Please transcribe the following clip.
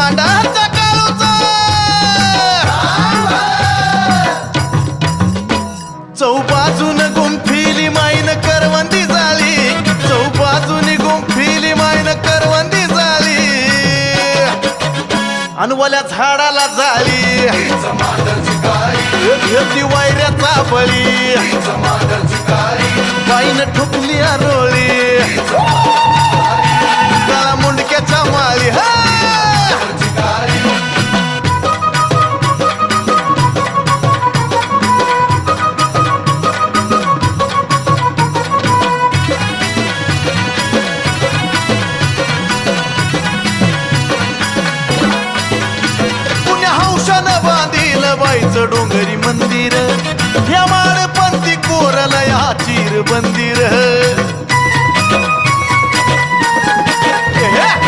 मांडाचा काळूचा चौबाजून गुंफिली माईन करवंदी झाली चौबाजून गुंफिली माईन करवंदी झाली अनवल्या झाडाला झाली ती वायऱ्याचा बळी बाईन ठोकली रोळी काळा मुंडक्याच्या माळी पुण्या हौशानं बांधील बाईचं डोंगरी मंदिर या माळपंथी कोरल या चिर बंदिर